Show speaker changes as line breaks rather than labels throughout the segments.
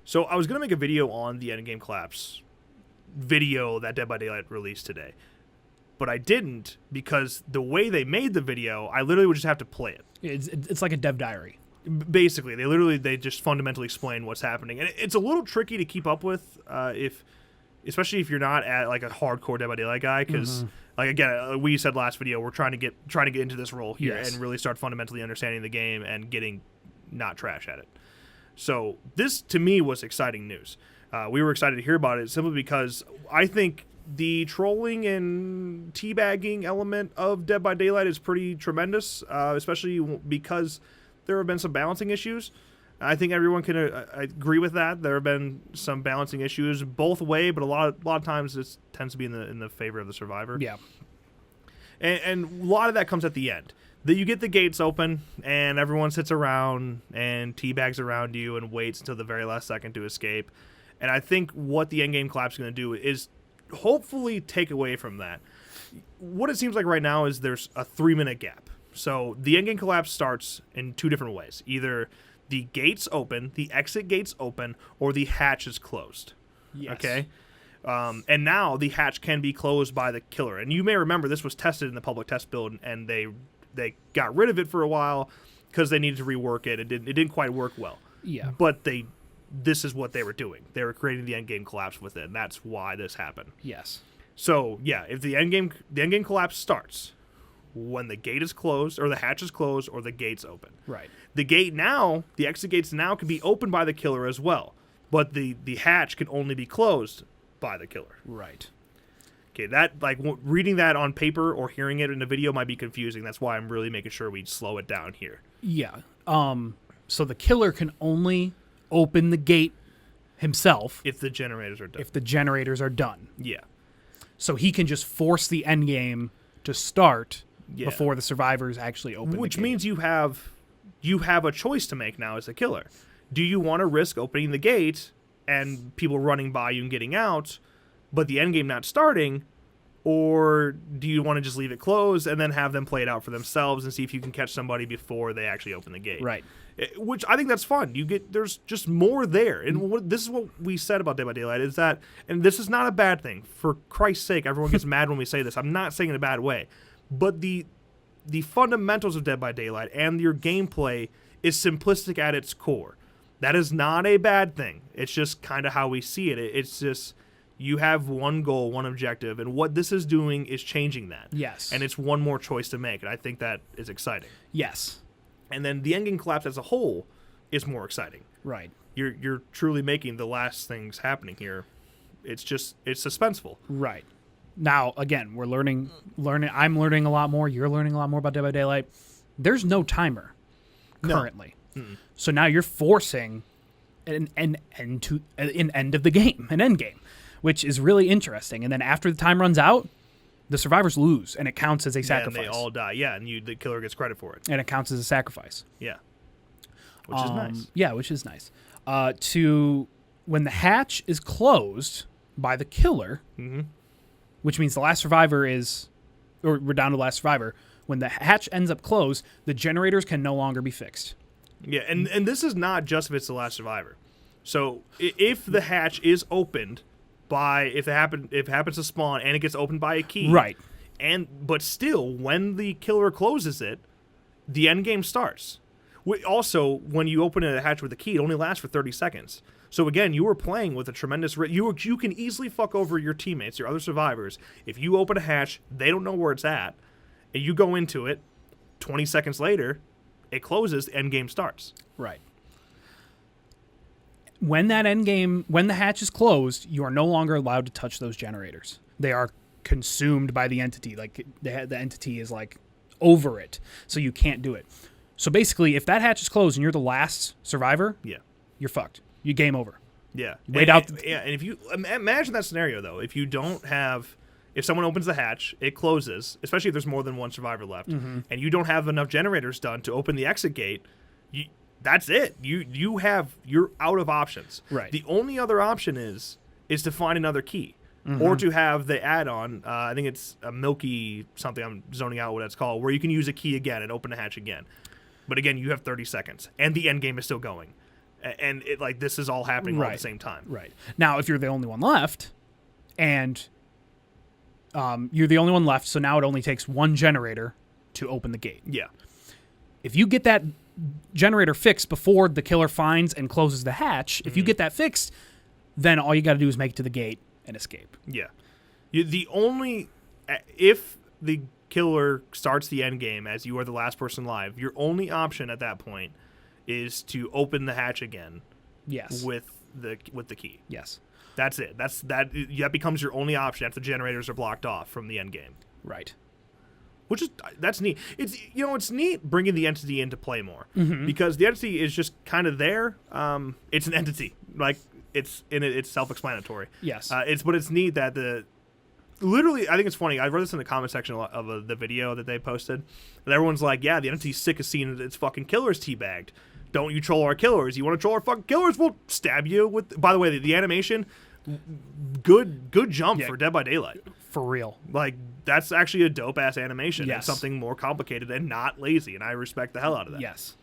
So I was going to make a video on the Endgame collapse video that Dead by Daylight released today. But I didn't because the way they made the video, I literally would just have to play it.
It's like a dev diary.
Basically, they just fundamentally explain what's happening. And it's a little tricky to keep up with especially if you're not at like a hardcore Dead by Daylight guy, because like again, we said last video, we're trying to get into this role here and really start fundamentally understanding the game and getting not trash at it. So this to me was exciting news. We were excited to hear about it simply because I think the trolling and teabagging element of Dead by Daylight is pretty tremendous, especially because there have been some balancing issues. I think everyone can agree with that. There have been some balancing issues both way, but a lot of times this tends to be in the favor of the survivor.
Yeah,
and a lot of that comes at the end. That you get the gates open and everyone sits around and teabags around you and waits until the very last second to escape. And I think what the Endgame collapse is going to do is hopefully take away from that. What it seems like right now is there's a 3-minute gap. So the Endgame collapse starts in two different ways. Either the gates open, the exit gates open, or the hatch is closed.
Yes.
Okay? And now the hatch can be closed by the killer. And you may remember this was tested in the public test build, and they got rid of it for a while because they needed to rework it. It didn't quite work well.
Yeah.
But this is what they were doing. They were creating the Endgame collapse with it, and that's why this happened.
Yes.
So, yeah, if the Endgame collapse starts when the gate is closed, or the hatch is closed, or the gate's open.
Right.
The exit gates now can be opened by the killer as well, but the hatch can only be closed by the killer.
Right.
Okay, that reading that on paper or hearing it in a video might be confusing. That's why I'm really making sure we slow it down here.
Yeah. So the killer can only open the gate himself
if the generators are done. Yeah.
So he can just force the end game to start before the survivors actually open the gate.
Which means you have a choice to make now as a killer. Do you want to risk opening the gate and people running by you and getting out, but the end game not starting, or do you want to just leave it closed and then have them play it out for themselves and see if you can catch somebody before they actually open the gate?
Right.
Which I think that's fun. There's just more there. And this is what we said about Dead by Daylight is that, and this is not a bad thing. For Christ's sake, everyone gets mad when we say this. I'm not saying it in a bad way. But the fundamentals of Dead by Daylight and your gameplay is simplistic at its core. That is not a bad thing. It's just kind of how we see it. It's just you have one goal, one objective, and what this is doing is changing that.
Yes.
And it's one more choice to make, and I think that is exciting.
Yes.
And then the Endgame collapse as a whole is more exciting.
Right.
You're truly making the last things happening here. It's suspenseful.
Right. Now, again, we're learning. I'm learning a lot more. You're learning a lot more about Dead by Daylight. There's no timer currently. No. So now you're forcing an end of the game, an end game, which is really interesting. And then after the time runs out, the survivors lose, and it counts as a sacrifice.
And they all die. Yeah, and the killer gets credit for it.
And it counts as a sacrifice.
Yeah. Which is nice.
Yeah, which is nice. When the hatch is closed by the killer, which means the last survivor we're down to the last survivor. When the hatch ends up closed, the generators can no longer be fixed.
Yeah, and this is not just if it's the last survivor. So if the hatch is opened if it happens to spawn and it gets opened by a key,
right?
But still, when the killer closes it, the end game starts. Also, when you open a hatch with a key, it only lasts for 30 seconds. So again, you were playing with a tremendous risk. You can easily fuck over your teammates, your other survivors. If you open a hatch, they don't know where it's at, and you go into it, 20 seconds later, it closes, the end game starts.
Right. When the hatch is closed, you are no longer allowed to touch those generators. They are consumed by the entity. Like the entity is like over it, so you can't do it. So basically, if that hatch is closed and you're the last survivor, you're fucked. You game over.
Yeah.
And
if you imagine that scenario though, if someone opens the hatch, it closes, especially if there's more than one survivor left, and you don't have enough generators done to open the exit gate, that's it. You're out of options.
Right.
The only other option is to find another key. Or to have the add-on, I think it's a Milky something, I'm zoning out what it's called, where you can use a key again and open the hatch again. But again, you have 30 seconds, and the end game is still going. and it like this is all happening all at the same time.
Right. Now, if you're the only one left, and you're the only one left, so now it only takes one generator to open the gate.
Yeah.
If you get that generator fixed before the killer finds and closes the hatch, if you get that fixed, then all you got to do is make it to the gate and escape.
Yeah. If the killer starts the end game as you are the last person alive, your only option at that point is to open the hatch again.
Yes.
With the key.
Yes.
That's it. That becomes your only option after the generators are blocked off from the end game.
Right.
That's neat. It's neat bringing the entity into play more because the entity is just kind of there. It's an entity, like it's self-explanatory.
Yes.
But it's neat that literally, I think it's funny. I read this in the comment section of the video that they posted. And everyone's like, "Yeah, the entity's sick of seeing its fucking killers teabagged. Don't you troll our killers? You want to troll our fucking killers? We'll stab you with." By the way, the animation, good jump for Dead by Daylight.
For real.
Like, that's actually a dope-ass animation.
Yes.
And something more complicated and not lazy, and I respect the hell out of that.
Yes.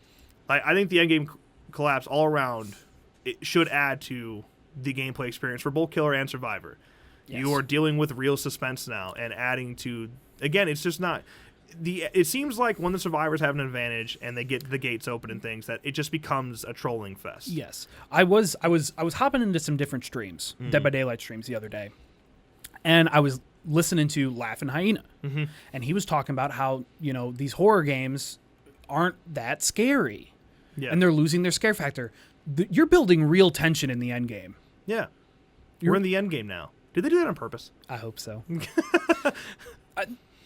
I think the endgame collapse all around, it should add to the gameplay experience for both killer and survivor. Yes. You are dealing with real suspense now and adding to... Again, it's just not... It seems like when the survivors have an advantage and they get the gates open and things, that it just becomes a trolling fest.
Yes. I was hopping into some different streams, Dead by Daylight streams the other day, and I was listening to Laugh-In Hyena, and he was talking about how, these horror games aren't that scary, and they're losing their scare factor. You're building real tension in the end game.
Yeah. We're in the end game now. Did they do that on purpose?
I hope so.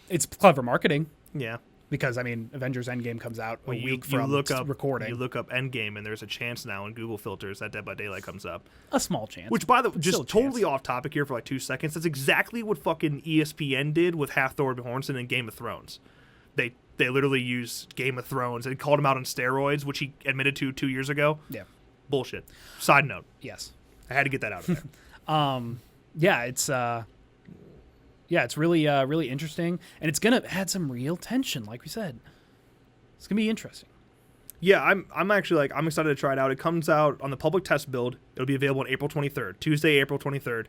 It's clever marketing.
Yeah.
Because, Avengers Endgame comes out a week from recording.
You look up Endgame, and there's a chance now in Google filters that Dead by Daylight comes up.
A small chance.
Which, by the way, just totally off topic here for like 2 seconds, that's exactly what fucking ESPN did with Hathor Bjornsson in Game of Thrones. They literally used Game of Thrones and called him out on steroids, which he admitted to 2 years ago.
Yeah.
Bullshit. Side note.
Yes.
I had to get that out of there.
It's really interesting, and it's gonna add some real tension, like we said. It's gonna be interesting.
Yeah, I'm actually I'm excited to try it out. It comes out on the public test build. It'll be available on April 23rd, Tuesday, April 23rd,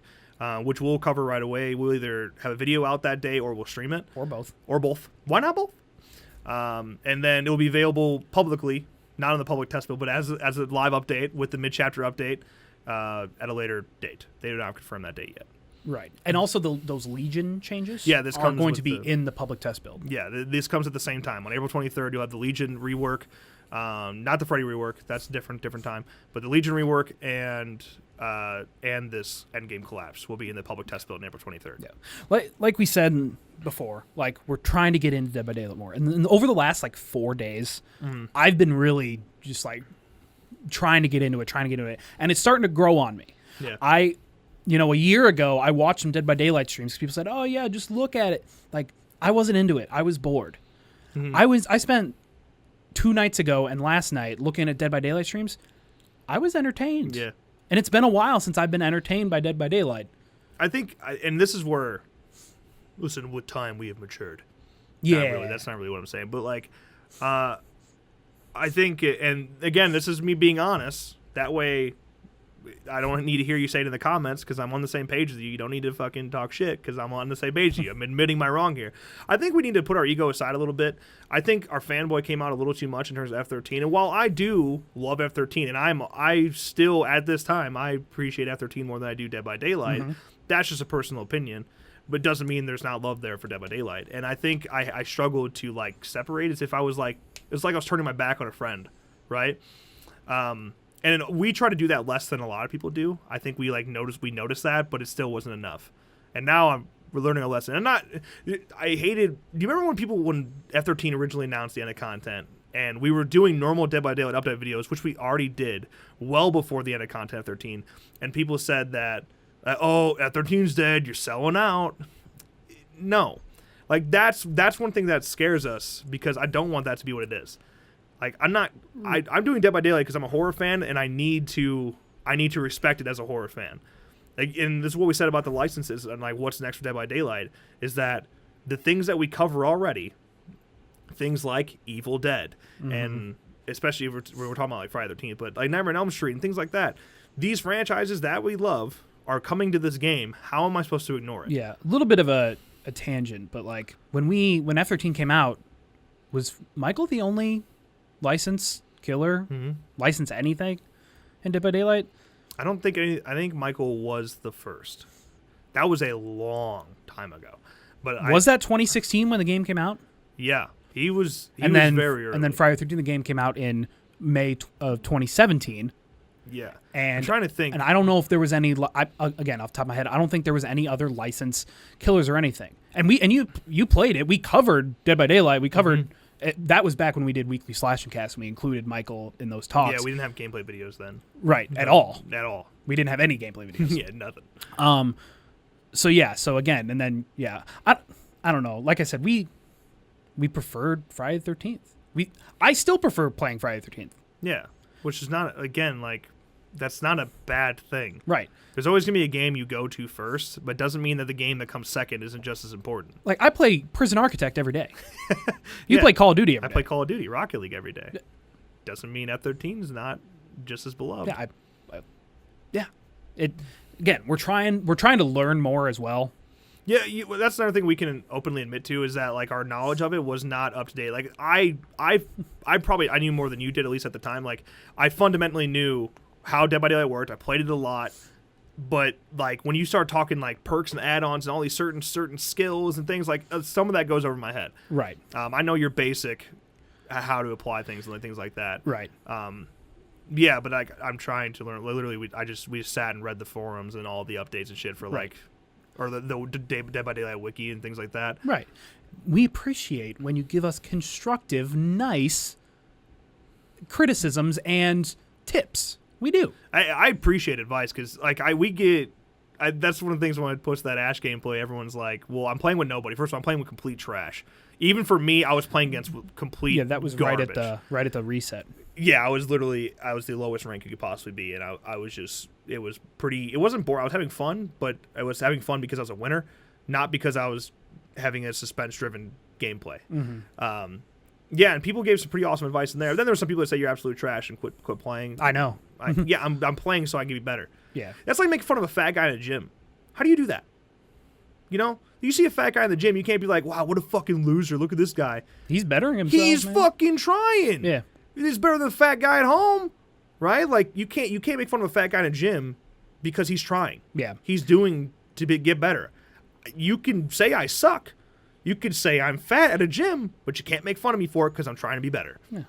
which we'll cover right away. We'll either have a video out that day or we'll stream it,
or both.
Why not both? And then it'll be available publicly, not on the public test build, but as a live update with the mid-chapter update at a later date. They do not confirm that date yet.
Right. And also those Legion changes
this
are going to be in the public test build.
Yeah, this comes at the same time. On April 23rd, you'll have the Legion rework. Not the Freddy rework. That's different time. But the Legion rework and this Endgame collapse will be in the public test build on April 23rd.
Yeah. Like we said before, we're trying to get into Dead by Daylight more. And over the last 4 days, I've been really just trying to get into it. And it's starting to grow on me.
Yeah.
A year ago, I watched some Dead by Daylight streams. People said, "Oh yeah, just look at it." I wasn't into it. I was bored. I spent 2 nights ago and last night looking at Dead by Daylight streams. I was entertained.
Yeah.
And it's been a while since I've been entertained by Dead by Daylight.
I think, and this is where, listen, with time we have matured.
Yeah.
That's not really what I'm saying. But I think, and again, this is me being honest. That way, I don't need to hear you say it in the comments because I'm on the same page as you. You don't need to fucking talk shit because I'm on the same page as you. I'm admitting my wrong here. I think we need to put our ego aside a little bit. I think our fanboy came out a little too much in terms of F-13. And while I do love F-13, and I still, at this time, I appreciate F-13 more than I do Dead by Daylight. That's just a personal opinion. But it doesn't mean there's not love there for Dead by Daylight. And I think I struggled to, separate. It's if I was it's like I was turning my back on a friend, right? And we try to do that less than a lot of people do. I think we noticed that, but it still wasn't enough. And now we're learning a lesson. I hated. Do you remember when F-13 originally announced the end of content, and we were doing normal Dead by Daylight update videos, which we already did well before the end of content F-13, and people said that, F-13's dead, you're selling out. No, that's one thing that scares us because I don't want that to be what it is. I'm doing Dead by Daylight because I'm a horror fan and I need to respect it as a horror fan. And this is what we said about the licenses and what's next for Dead by Daylight is that the things that we cover already, things like Evil Dead and especially if we're talking about like Friday the 13th, but like Nightmare on Elm Street and things like that. These franchises that we love are coming to this game. How am I supposed to ignore it?
Yeah, a little bit of a tangent, but like when F-13 came out, was Michael the only licensed killer, license anything in Dead by Daylight?
I don't think I think Michael was the first. That was a long time ago. But
was that 2016 when the game came out?
Yeah, he was
very early. And then Friday the 13th, the game came out in May of 2017.
Yeah,
and
I'm trying to think.
And I don't know if there was any. Again, off the top of my head, I don't think there was any other licensed killers or anything. And you played it. We covered Dead by Daylight. We covered that was back when we did weekly slashing casts. And we included Michael in those talks.
Yeah, we didn't have gameplay videos then.
Right, at all.
At all.
We didn't have any gameplay videos.
Yeah, nothing.
So again, and then I don't know. Like I said, we preferred Friday the 13th. I still prefer playing Friday the 13th.
Yeah, which is not, again, like, that's not a bad thing.
Right.
There's always going to be a game you go to first, but doesn't mean that the game that comes second isn't just as important.
Like, I play Prison Architect every day. You play Call of Duty every day.
I play Call of Duty, Rocket League every day. Doesn't mean F-13 is not just as beloved.
Yeah, Again, we're trying to learn more as well.
Yeah, that's another thing we can openly admit to is that like our knowledge of it was not up to date. Like I knew more than you did, at least at the time. Like I fundamentally knew how Dead by Daylight worked. I played it a lot, but like when you start talking like perks and add-ons and all these certain skills and things, like some of that goes over my head.
Right.
I know your basic how to apply things and things like that.
Right.
Yeah, but I'm trying to learn. Literally, we just sat and read the forums and all the updates and shit for like. Or the Dead by Daylight wiki and things like that.
Right. We appreciate when you give us constructive, nice criticisms and tips. We do.
I appreciate advice because like that's one of the things when I post that Ash gameplay. Everyone's like, "Well, I'm playing with nobody." First of all, I'm playing with complete trash. Even for me, I was playing against complete.
Yeah, that was
garbage.
right at the reset.
Yeah, I was the lowest rank you could possibly be, and I was just, it was pretty, it wasn't boring. I was having fun, but I was having fun because I was a winner, not because I was having a suspense-driven gameplay. Yeah, and people gave some pretty awesome advice in there. Then there were some people that say you're absolute trash and quit playing.
I know.
I'm playing so I can be better.
Yeah.
That's like making fun of a fat guy in a gym. How do you do that? You know? You see a fat guy in the gym, you can't be like, wow, what a fucking loser. Look at this guy.
He's bettering himself,
He's fucking trying.
Yeah.
He's better than the fat guy at home, right? Like you can't make fun of a fat guy in a gym because he's trying.
Yeah,
he's doing to get better. You can say I suck. You could say I'm fat at a gym, but you can't make fun of me for it because I'm trying to be better.
Yeah.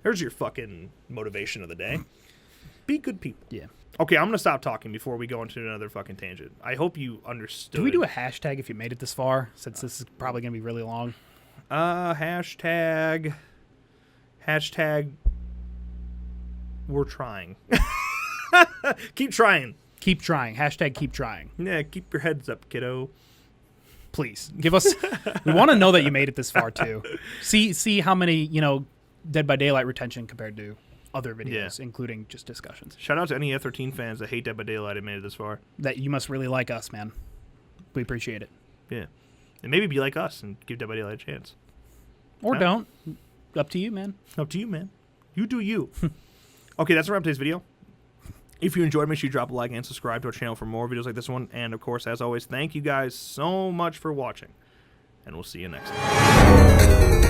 There's your fucking motivation of the day. Be good people.
Yeah.
Okay, I'm gonna stop talking before we go into another fucking tangent. I hope you understood.
Do we do a hashtag if you made it this far? Since this is probably gonna be really long.
Hashtag. We're trying. Keep trying.
Keep trying. Hashtag keep trying.
Yeah, keep your heads up, kiddo.
Please give us. We want to know that you made it this far too. See how many Dead by Daylight retention compared to other videos, including just discussions.
Shout out to any F-13 fans that hate Dead by Daylight and made it this far.
That you must really like us, man. We appreciate it.
Yeah, and maybe be like us and give Dead by Daylight a chance.
Or don't. Up to you, man.
Up to you, man. You do you. Okay, that's a wrap today's video. If you enjoyed, make sure you drop a like and subscribe to our channel for more videos like this one. And, of course, as always, thank you guys so much for watching. And we'll see you next time.